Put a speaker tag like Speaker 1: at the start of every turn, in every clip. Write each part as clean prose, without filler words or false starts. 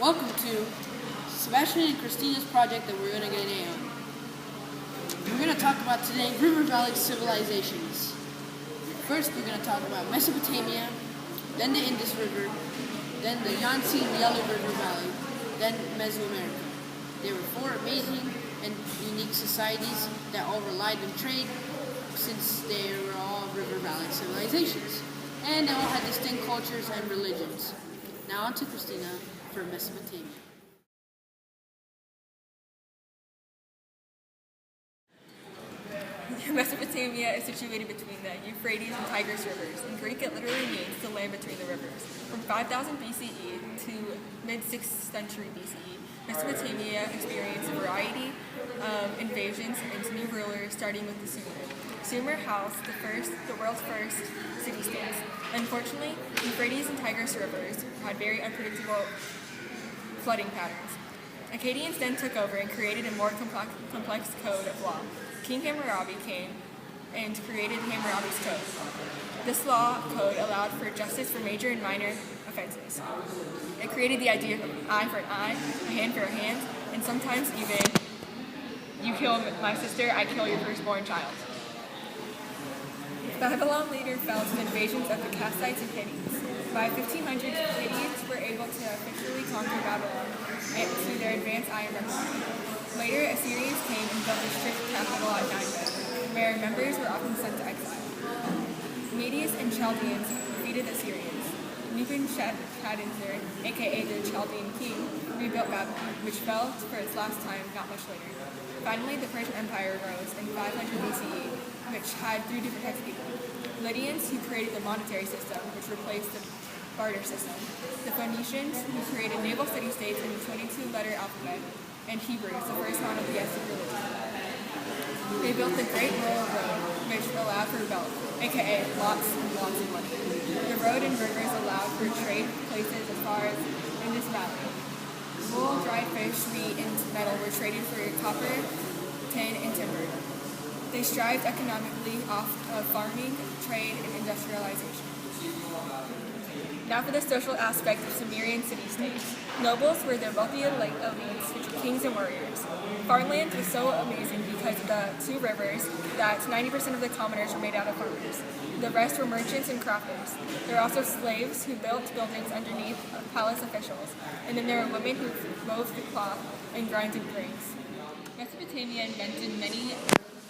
Speaker 1: Welcome to Sebastian and Christina's project that we're going to get an A on. We're going to talk about today River Valley civilizations. First, we're going to talk about Mesopotamia, then the Indus River, then the Yangtze and Yellow River Valley, then Mesoamerica. They were four amazing and unique societies that all relied on trade since they were all River Valley civilizations. And they all had distinct cultures and religions. Now on to Christina for Mesopotamia.
Speaker 2: Mesopotamia is situated between the Euphrates and Tigris rivers. In Greek, it literally means the land between the rivers. From 5000 BCE to mid-6th century BCE, Mesopotamia experienced a variety of invasions and new rulers, starting with the Sumer. Sumer housed the world's first city-states. Unfortunately, Euphrates and Tigris rivers had very unpredictable flooding patterns. Akkadians then took over and created a more complex code of law. King Hammurabi came and created Hammurabi's Code. This law code allowed for justice for major and minor offenses. It created the idea of an eye for an eye, a hand for a hand, and sometimes even, you kill my sister, I kill your firstborn child. Babylon later fell to the invasions of the Kassites and Hittites. By 1500, Hittites were able to officially conquer Babylon through their advanced iron weaponry. Later, Assyrians came and built a strict capital at Nineveh, where members were often sent to exile. Medians and Chaldeans defeated the Assyrians. Nebuchadnezzar, aka the Chaldean king, rebuilt Babylon, which fell for its last time not much later. Finally, the Persian Empire arose in 500 BCE, which had three different types of people. Lydians, who created the monetary system, which replaced the barter system. The Phoenicians, who created naval city-states in the 22-letter alphabet. And Hebrews, the first monotheistic religion. They built the Great Rural Road, which allowed for wealth, aka lots and lots of money. The road and rivers allowed for trade places as far as Indus Valley. Wool, dried fish, meat, and metal were traded for copper, tin, and timber. They strived economically off of farming, trade, and industrialization. Now for the social aspect of Sumerian city-states. Nobles were the wealthy elites, which were kings and warriors. Farmland was so amazing because of the two rivers that 90% of the commoners were made out of farmers. The rest were merchants and crafters. There were also slaves who built buildings underneath palace officials. And then there were women who wove the cloth and grinded grains. Mesopotamia invented many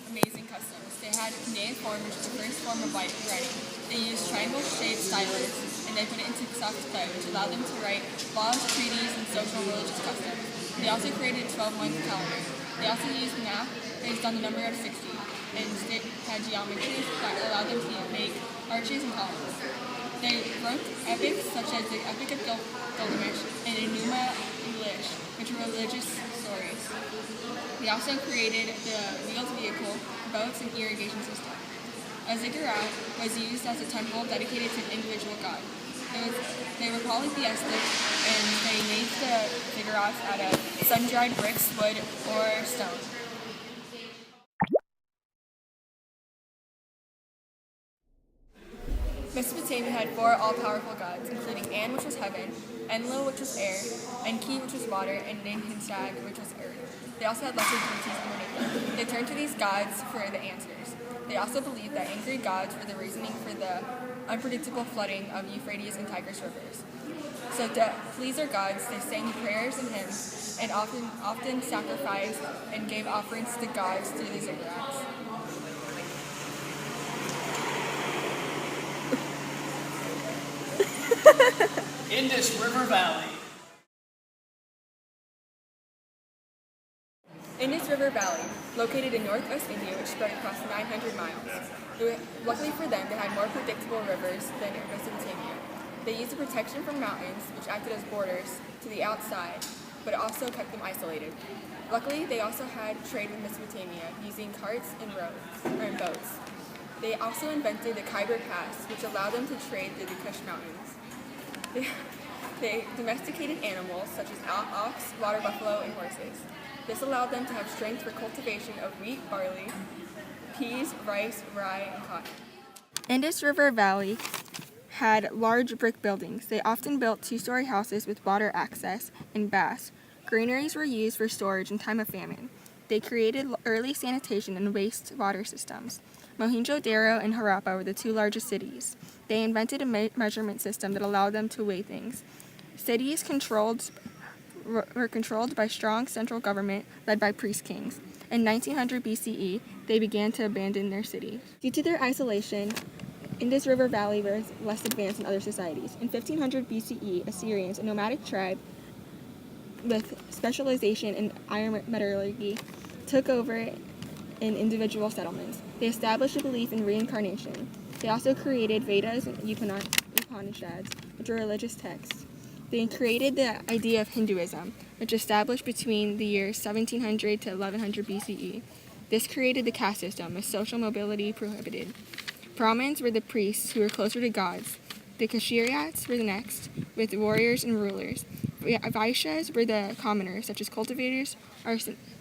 Speaker 2: amazing customs. They had cuneiform, which was the first form of writing. They used triangle-shaped stylus, and they put it into soft clay, which allowed them to write laws, treaties, and social and religious customs. They also created a 12-month calendar. They also used math based on the number of 60, and had geometries that allowed them to make arches and columns. They wrote epics such as the Epic of Gilgamesh and Enuma Elish, which were religious stories. They also created the wheeled vehicle, boats, and irrigation system. A ziggurat was used as a temple dedicated to an individual god. They were polytheistic, and they made the ziggurats out of sun-dried bricks, wood, or stone. Mesopotamia had four all-powerful gods, including An, which was heaven, Enlil, which was air, Enki, which was water, and Ninhushag, which was earth. They also had lesser deities underneath them. They turned to these gods for the answers. They also believed that angry gods were the reasoning for the unpredictable flooding of Euphrates and Tigris rivers. So to please their gods, they sang prayers and hymns, and often sacrificed and gave offerings to gods through the ziggurats.
Speaker 1: Indus River Valley.
Speaker 2: Indus River Valley, located in northwest India, which spread across 900 miles. Luckily for them, they had more predictable rivers than Mesopotamia. They used the protection from mountains, which acted as borders to the outside, but also kept them isolated. Luckily, they also had trade with Mesopotamia, using carts and boats. They also invented the Khyber Pass, which allowed them to trade through the Kush Mountains. They domesticated animals such as ox, water buffalo, and horses. This allowed them to have strength for cultivation of wheat, barley, peas, rice, rye, and cotton.
Speaker 3: Indus River Valley
Speaker 2: had large brick buildings. They often built two-story houses with water access and baths. Granaries were used for storage in time of famine. They created early sanitation and wastewater systems. Mohenjo-Daro and Harappa were the two largest cities. They invented a measurement system that allowed them to weigh things. Cities were controlled by strong central government led by priest kings. In 1900 BCE, they began to abandon their city. Due to their isolation, Indus River Valley was less advanced than other societies. In 1500 BCE, Assyrians, a nomadic tribe with specialization in iron metallurgy, took over in individual settlements. They established a belief in reincarnation. They also created Vedas and Upanishads, which are religious texts. They created the idea of Hinduism, which established between the years 1700 to 1100 BCE. This created the caste system, with social mobility prohibited. Brahmins were the priests who were closer to gods. The Kshatriyas were the next, with warriors and rulers. Vaishyas were the commoners, such as cultivators,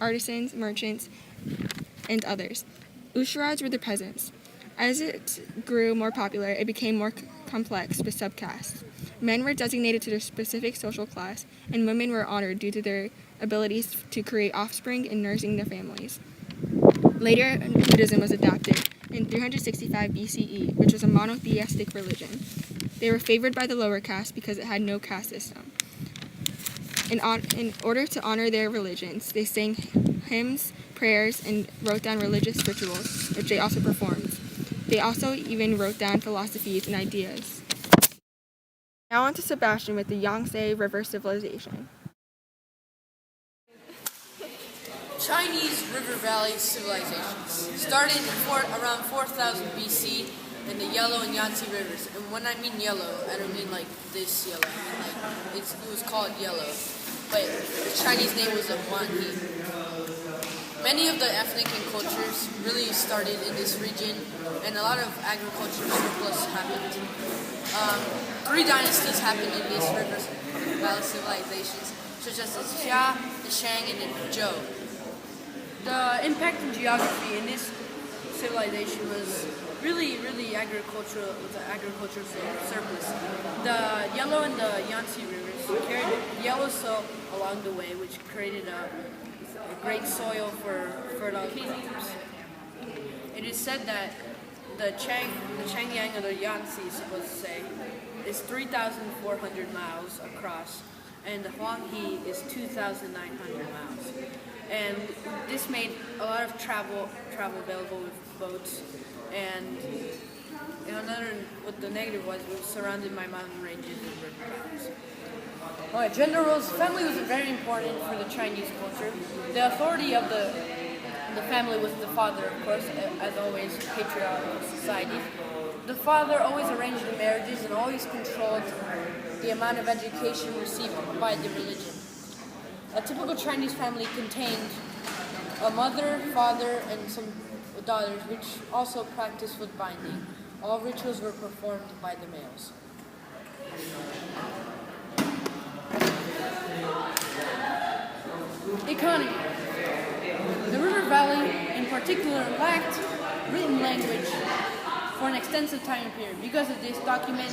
Speaker 2: artisans, merchants, and others. Ushrads were the peasants. As it grew more popular, it became more complex with subcastes. Men were designated to their specific social class, and women were honored due to their abilities to create offspring and nursing their families. Later, Buddhism was adopted in 365 BCE, which was a monotheistic religion. They were favored by the lower caste because it had no caste system. In order to honor their religions, they sang hymns, prayers, and wrote down religious rituals, which they also performed. They also even wrote down philosophies and ideas. Now on to Sebastian with the Yangtze River Civilization.
Speaker 1: Chinese River Valley civilizations started around 4000 BC in the Yellow and Yangtze rivers. And when I mean yellow, I don't mean like this yellow. I mean like it was called yellow, but the Chinese name was Huanghe. Many of the ethnic and cultures really started in this region, and a lot of agricultural surplus happened. 3 dynasties happened in these river valley civilizations, such as the Xia, the Shang, and the Zhou. The impact in geography in this civilization was really agricultural, with the agricultural surplus. The Yellow and the Yangtze rivers carried yellow soil along the way, which created a great soil for fertile crops. It is said that the Changyang or the Yangtze, supposed to say, is 3,400 miles across, and the Huanghe is 2,900 miles. And this made a lot of travel available with boats. And what the negative was surrounded by mountain ranges and river valleys. Alright, gender roles. Family was very important for the Chinese culture. The authority of the family was the father, of course, as always, patriarchal society. The father always arranged the marriages and always controlled the amount of education received by the religion. A typical Chinese family contained a mother, father, and some daughters, which also practiced foot binding. All rituals were performed by the males. Economy. The river valley, in particular, lacked written language for an extensive time period. Because of this, document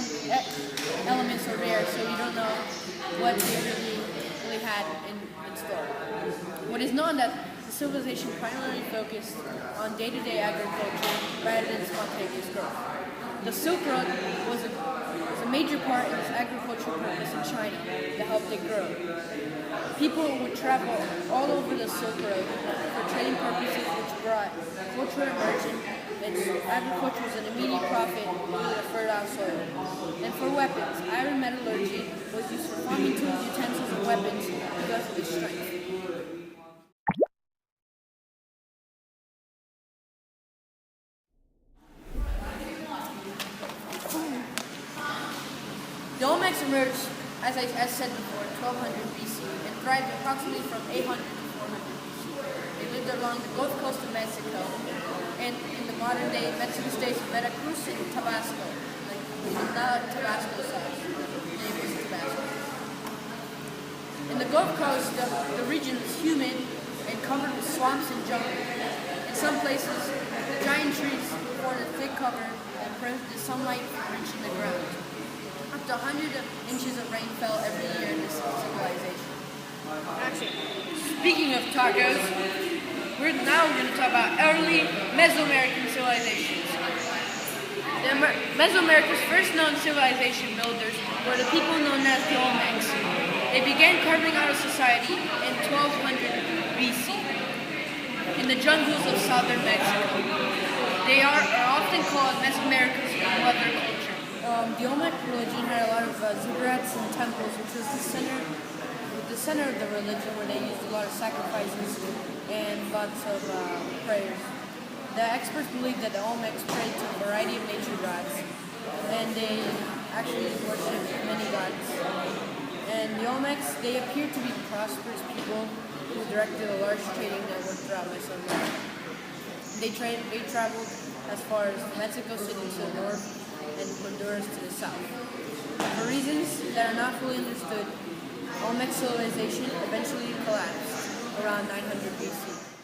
Speaker 1: elements are rare, so we don't know what they really had in store. What is known that the civilization primarily focused on day-to-day agriculture rather than spontaneous growth. The Silk Road was a major part in its agricultural purpose in China to help it grow. People would travel all over the Silk Road for trading purposes, which brought cultural immersion, and agriculture was an immediate profit due to the fertile soil. And for weapons, iron metallurgy was used for farming tools, utensils, and weapons because of its strength. The Olmecs emerged, as said before, 1200 BC and thrived approximately from 800 to 400 BC. They lived along the Gulf Coast of Mexico and in the modern-day Mexican states of Veracruz and Tabasco. Not Tabasco sauce. The name is Tabasco. In the Gulf Coast, the region is humid and covered with swamps and jungle. In some places, giant trees form a thick cover that prevent the sunlight from reaching the ground. to hundreds of inches of rain fell every year in this civilization.
Speaker 2: Action.
Speaker 1: Speaking of tacos, we're now going to talk about early Mesoamerican civilizations. Mesoamerica's first known civilization builders were the people known as the Olmecs. They began carving out a society in 1200 BC in the jungles of southern Mexico. They are often called Mesoamerica's mother culture.
Speaker 3: The Olmec religion had a lot of ziggurats and temples, which was the center of the religion, where they used a lot of sacrifices and lots of prayers. The experts believe that the Olmecs prayed to a variety of nature gods, and they actually worshipped many gods. And the Olmecs, they appeared to be prosperous people who directed a large trading network throughout Mesoamerica. They traveled as far as Mexico City to the north and Honduras to the south. For reasons that are not fully understood, Olmec civilization eventually collapsed around 900 BC.